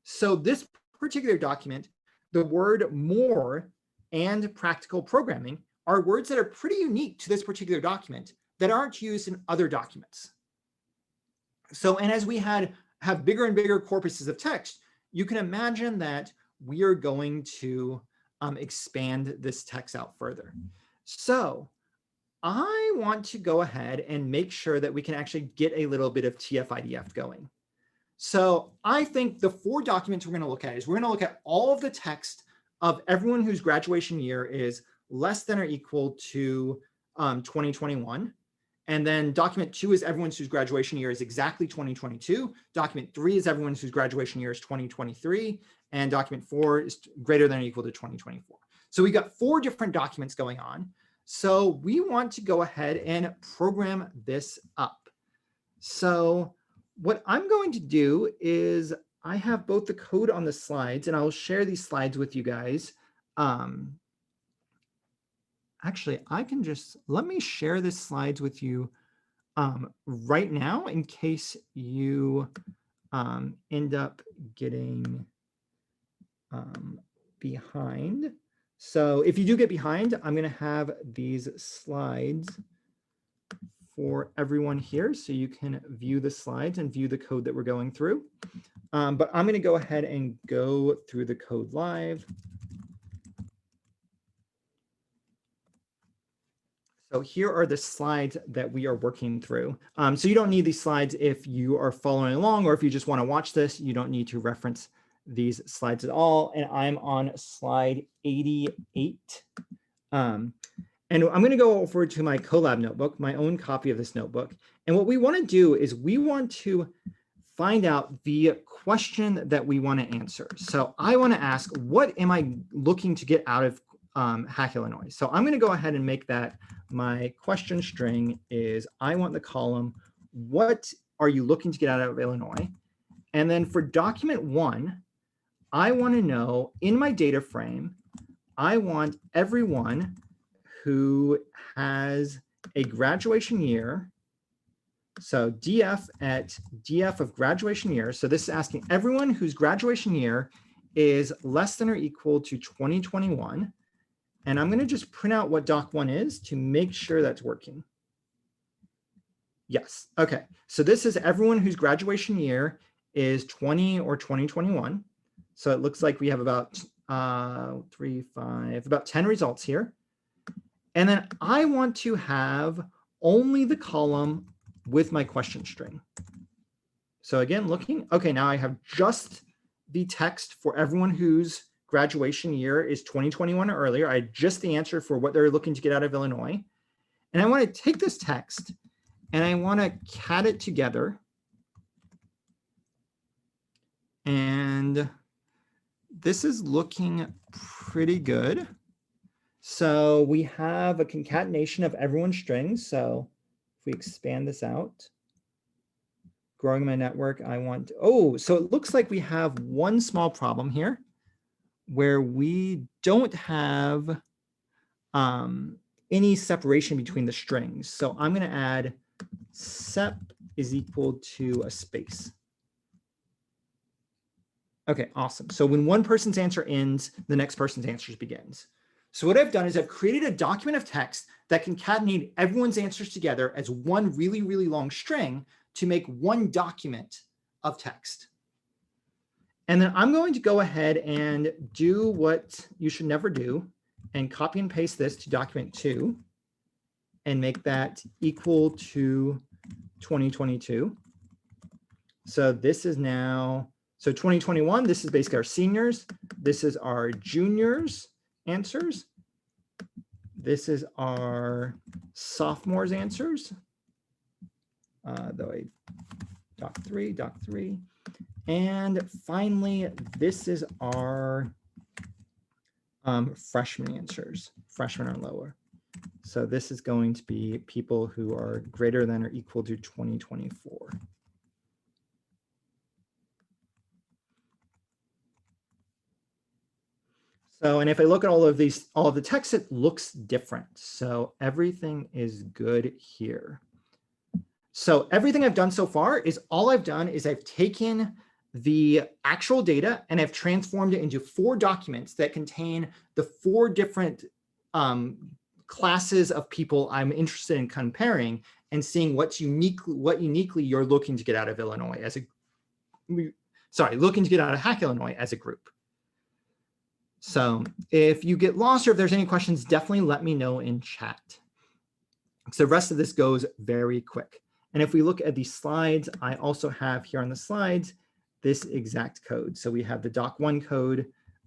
So this particular document, the word more and practical programming are words that are pretty unique to this particular document that aren't used in other documents. So, and as we have bigger and bigger corpuses of text, you can imagine that we are going to expand this text out further. So I want to go ahead and make sure that we can actually get a little bit of TF-IDF going. So I think the 4 documents we're going to look at is we're going to look at all of the text of everyone whose graduation year is less than or equal to 2021. And then document 2 is everyone whose graduation year is exactly 2022. Document 3 is everyone whose graduation year is 2023. And document 4 is greater than or equal to 2024. So we got 4 different documents going on. So we want to go ahead and program this up. So what I'm going to do is I have both the code on the slides, and I'll share these slides with you guys. Actually, I can just, let me share the slides with you right now in case you end up getting behind. So if you do get behind, I'm going to have these slides for everyone here so you can view the slides and view the code that we're going through. But I'm going to go ahead and go through the code live. So here are the slides that we are working through. So you don't need these slides if you are following along, or if you just want to watch this, you don't need to reference these slides at all. And I'm on slide 88. And I'm going to go over to my Colab notebook, my own copy of this notebook. And what we want to do is we want to find out the question that we want to answer. So I want to ask, what am I looking to get out of HackIllinois? So I'm going to go ahead and make that my question string is, I want the column, what are you looking to get out of Illinois? And then for document 1, I want to know in my data frame, I want everyone who has a graduation year. So DF at DF of graduation year. So this is asking everyone whose graduation year is less than or equal to 2021. And I'm going to just print out what doc1 is to make sure that's working. Yes. Okay. So this is everyone whose graduation year is 20 or 2021. So it looks like we have about about 10 results here. And then I want to have only the column with my question string. So again, looking, okay, now I have just the text for everyone whose graduation year is 2021 or earlier. I had just the answer for what they're looking to get out of Illinois. And I want to take this text and I want to cat it together. And this is looking pretty good. So we have a concatenation of everyone's strings. So if we expand this out, growing my network, I want, so it looks like we have one small problem here where we don't have any separation between the strings. So I'm going to add sep is equal to a space. Okay, awesome. So when one person's answer ends, the next person's answer begins. So what I've done is I've created a document of text that concatenate everyone's answers together as one really, really long string to make one document of text. And then I'm going to go ahead and do what you should never do and copy and paste this to document 2 and make that equal to 2022. So this is now, so 2021, this is basically our seniors. This is our juniors answers. This is our sophomores answers. Doc 3. And finally, this is our freshman answers, freshmen or lower. So this is going to be people who are greater than or equal to 2024. So, and if I look at all of these, all of the text, it looks different. So everything is good here. So everything I've done so far is all I've done is I've taken the actual data and I've transformed it into 4 documents that contain the 4 different classes of people I'm interested in comparing and seeing what uniquely you're looking to get out of Illinois as a, looking to get out of HackIllinois as a group. So if you get lost or if there's any questions, definitely let me know in chat. So the rest of this goes very quick. And if we look at these slides, I also have here on the slides this exact code. So we have the doc1 code,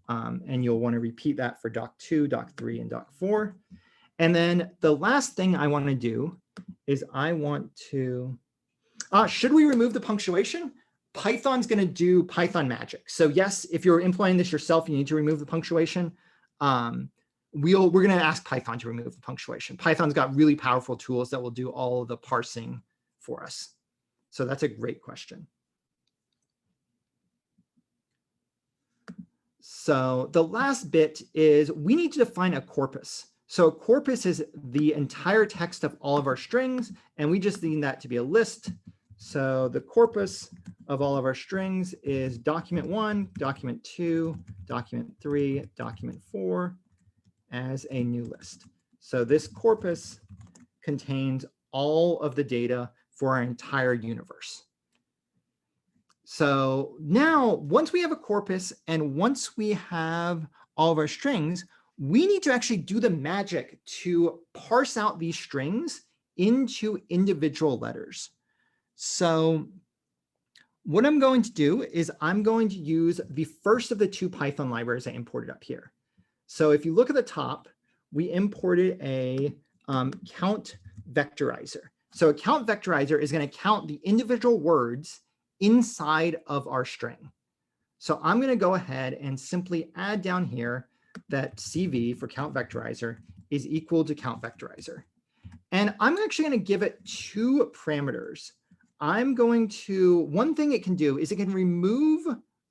and you'll want to repeat that for doc2, doc3, and doc4. And then the last thing I want to do is I want to, should we remove the punctuation? Python's going to do Python magic. So yes, if you're implementing this yourself, you need to remove the punctuation. We're going to ask Python to remove the punctuation. Python's got really powerful tools that will do all of the parsing for us. So that's a great question. So the last bit is we need to define a corpus. So a corpus is the entire text of all of our strings, and we just need that to be a list. So the corpus of all of our strings is document 1, document 2, document 3, document 4 as a new list. So this corpus contains all of the data for our entire universe. So now, once we have a corpus and once we have all of our strings, we need to actually do the magic to parse out these strings into individual letters. So what I'm going to do is I'm going to use the first of the two Python libraries I imported up here. So if you look at the top, we imported a count vectorizer. So a count vectorizer is going to count the individual words inside of our string. So I'm going to go ahead and simply add down here that CV for count vectorizer is equal to count vectorizer. And I'm actually going to give it two parameters. I'm going to, one thing it can do is it can remove,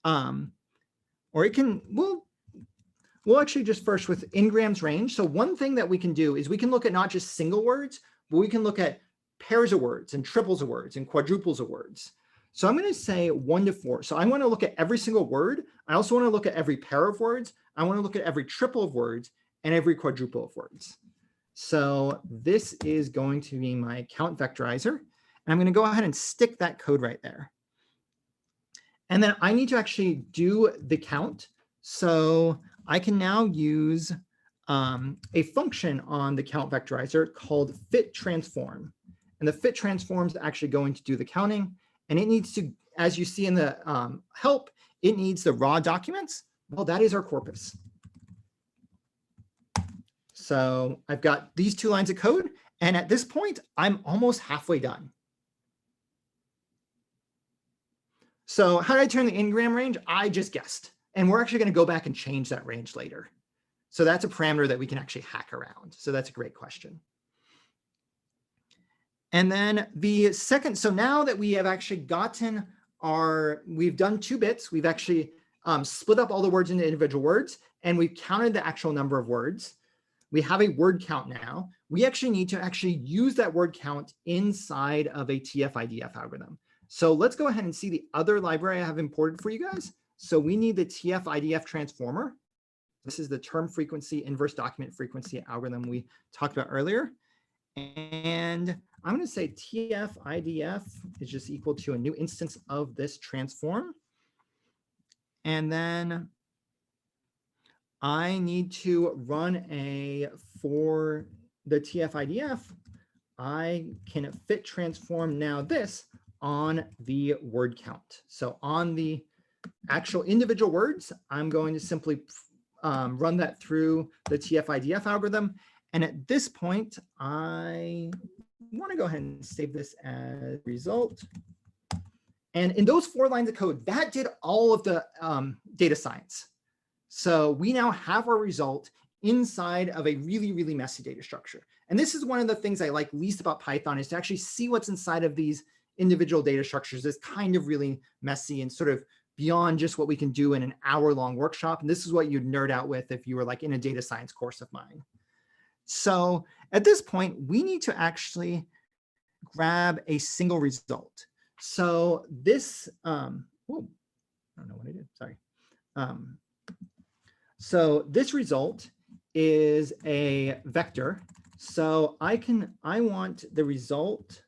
or it can, we'll actually just first with n-grams range. So one thing that we can do is we can look at not just single words, but we can look at pairs of words and triples of words and quadruples of words. So I'm going to say 1 to 4. So I want to look at every single word. I also want to look at every pair of words. I want to look at every triple of words and every quadruple of words. So this is going to be my count vectorizer. And I'm going to go ahead and stick that code right there. And then I need to actually do the count. So I can now use a function on the count vectorizer called fit transform. And the fit transform is actually going to do the counting. And it needs to, as you see in the help, it needs the raw documents. Well, that is our corpus. So I've got these 2 lines of code. And at this point, I'm almost halfway done. So how did I turn the n-gram range? I just guessed. And we're actually going to go back and change that range later. So that's a parameter that we can actually hack around. So that's a great question. And then the second, so now that we have actually gotten we've done 2 bits, we've actually split up all the words into individual words, and we've counted the actual number of words. We have a word count now. We actually need to actually use that word count inside of a TF-IDF algorithm. So let's go ahead and see the other library I have imported for you guys. So we need the TF-IDF transformer. This is the term frequency inverse document frequency algorithm we talked about earlier. And I'm going to say TF-IDF is just equal to a new instance of this transform. And then I need to run for the TF-IDF, I can fit transform now this on the word count. So on the actual individual words, I'm going to simply run that through the TF-IDF algorithm. And at this point, I want to go ahead and save this as result. And in those 4 lines of code, that did all of the data science. So we now have our result inside of a really, really messy data structure. And this is one of the things I like least about Python, is to actually see what's inside of these individual data structures. It's kind of really messy and sort of beyond just what we can do in an hour-long workshop. And this is what you'd nerd out with if you were like in a data science course of mine. So at this point, we need to actually grab a single result. So this, I don't know what I did, sorry. So this result is a vector. So I want the result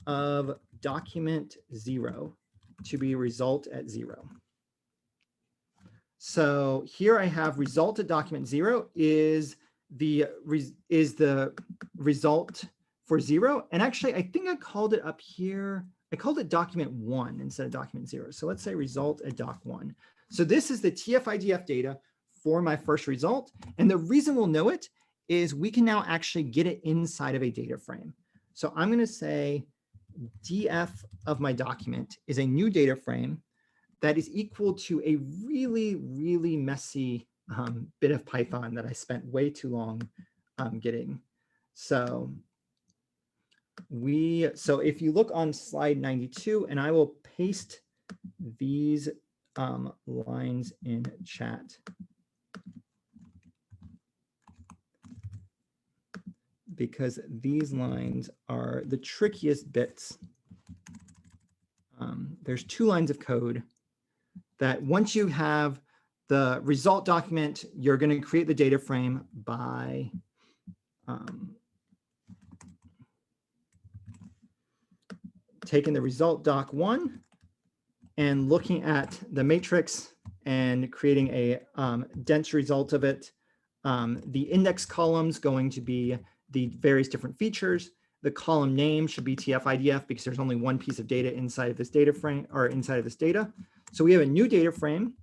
of document 0 to be result at 0. So here I have result at document 0 is the result for 0. And actually, I think I called it up here. I called it document 1 instead of document 0. So let's say result at doc 1. So this is the TF-IDF data for my first result. And the reason we'll know it is we can now actually get it inside of a data frame. So I'm going to say df of my document is a new data frame that is equal to a really, really messy bit of Python that I spent way too long getting. So if you look on slide 92, and I will paste these lines in chat. Because these lines are the trickiest bits. There's 2 lines of code that once you have the result document, you're going to create the data frame by taking the result doc1 and looking at the matrix and creating a dense result of it. The index column's going to be the various different features. The column name should be TF-IDF because there's only one piece of data inside of this data frame or inside of this data. So we have a new data frame,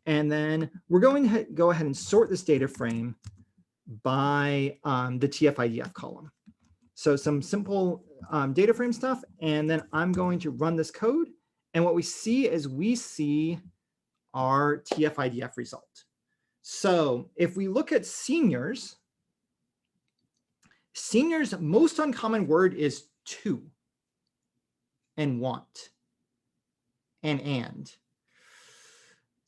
and then we're going to go ahead and sort this data frame by the TF-IDF column. So some simple data frame stuff, and then I'm going to run this code. And what we see is we see our TF-IDF result. So if we look at seniors, most uncommon word is to and want and.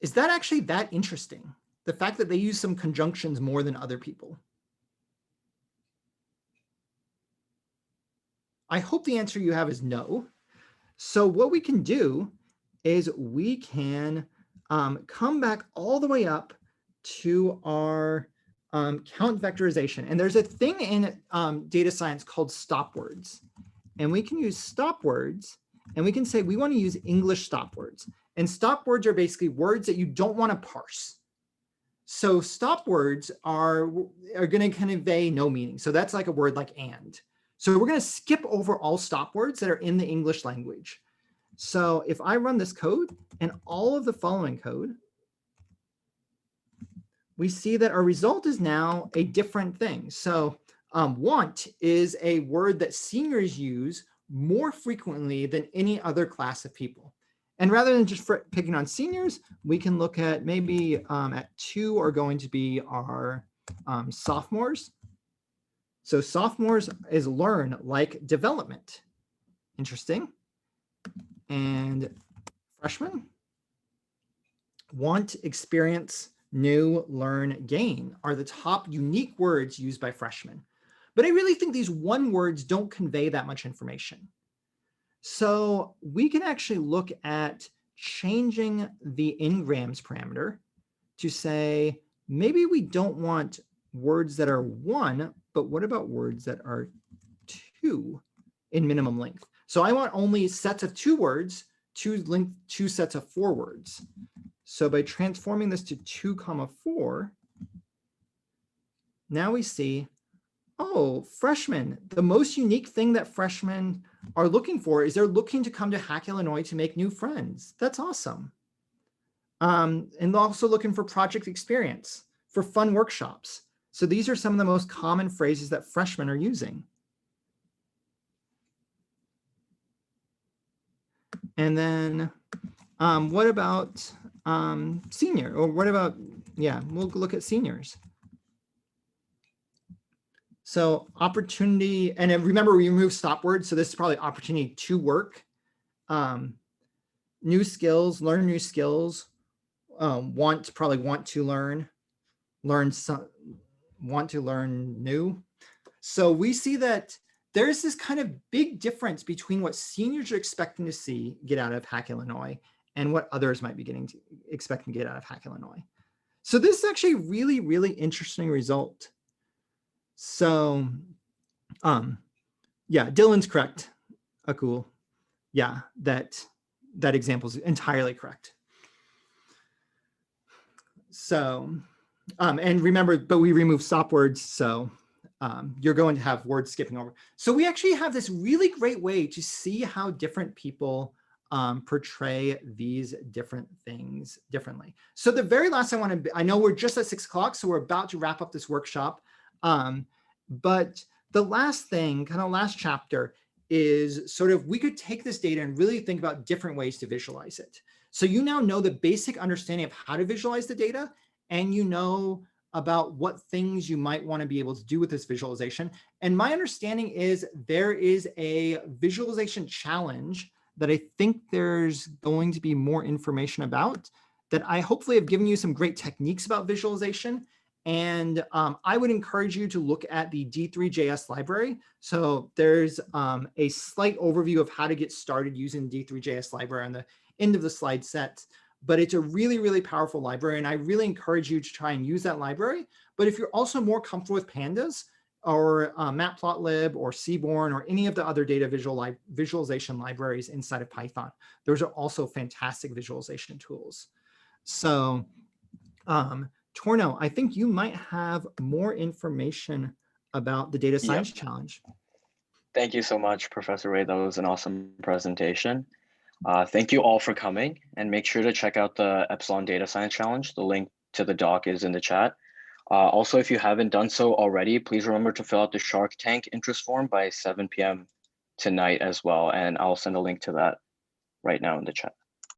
Is that actually that interesting? The fact that they use some conjunctions more than other people. I hope the answer you have is no. So what we can do is we can come back all the way up to our count vectorization. And there's a thing in data science called stop words. And we can use stop words, and we can say we want to use English stop words. And stop words are basically words that you don't want to parse. So stop words are going to convey no meaning. So that's like a word like and. So we're going to skip over all stop words that are in the English language. So if I run this code and all of the following code, we see that our result is now a different thing. So want is a word that seniors use more frequently than any other class of people. And rather than just picking on seniors, we can look at maybe at 2 are going to be our sophomores. So sophomores is learn like development. Interesting. And freshmen, want, experience, new, learn, gain are the top unique words used by freshmen. But I really think these one words don't convey that much information. So we can actually look at changing the n-grams parameter to say, maybe we don't want words that are 1, but what about words that are 2 in minimum length? So I want only sets of 2 words, 2 sets of 4 words. So by transforming this to 2, 4, now we see, oh, freshmen, the most unique thing that freshmen are looking for is they're looking to come to HackIllinois to make new friends. That's awesome. And also looking for project experience, for fun workshops. So these are some of the most common phrases that freshmen are using. And then what about senior? Or what about, yeah, we'll look at seniors. So opportunity, and then remember we removed stop words. So this is probably opportunity to work, new skills, learn new skills, want to learn some, want to learn new. So we see that there's this kind of big difference between what seniors are expecting to get out of HackIllinois and what others might be expecting to get out of HackIllinois. So this is actually a really, really interesting result. So, yeah, Dylan's correct. Cool. Yeah, that example is entirely correct. So, and remember, but we removed stop words, so you're going to have words skipping over. So we actually have this really great way to see how different people portray these different things differently. So the very last I know we're just at 6 o'clock, so we're about to wrap up this workshop. But the last thing, kind of last chapter, is sort of we could take this data and really think about different ways to visualize it. So you now know the basic understanding of how to visualize the data, and you know about what things you might want to be able to do with this visualization. And my understanding is there is a visualization challenge that I think there's going to be more information about, that I hopefully have given you some great techniques about visualization. And I would encourage you to look at the D3JS library. So there's a slight overview of how to get started using D3JS library on the end of the slide set. But it's a really, really powerful library. And I really encourage you to try and use that library. But if you're also more comfortable with pandas, or Matplotlib or Seaborn or any of the other data visualization libraries inside of Python. Those are also fantastic visualization tools. So Torno, I think you might have more information about the data science challenge. Thank you so much, Professor Wade. That was an awesome presentation. Thank you all for coming, and make sure to check out the Epsilon Data Science Challenge. The link to the doc is in the chat. Also, if you haven't done so already, please remember to fill out the Shark Tank interest form by 7 p.m. tonight as well, and I'll send a link to that right now in the chat.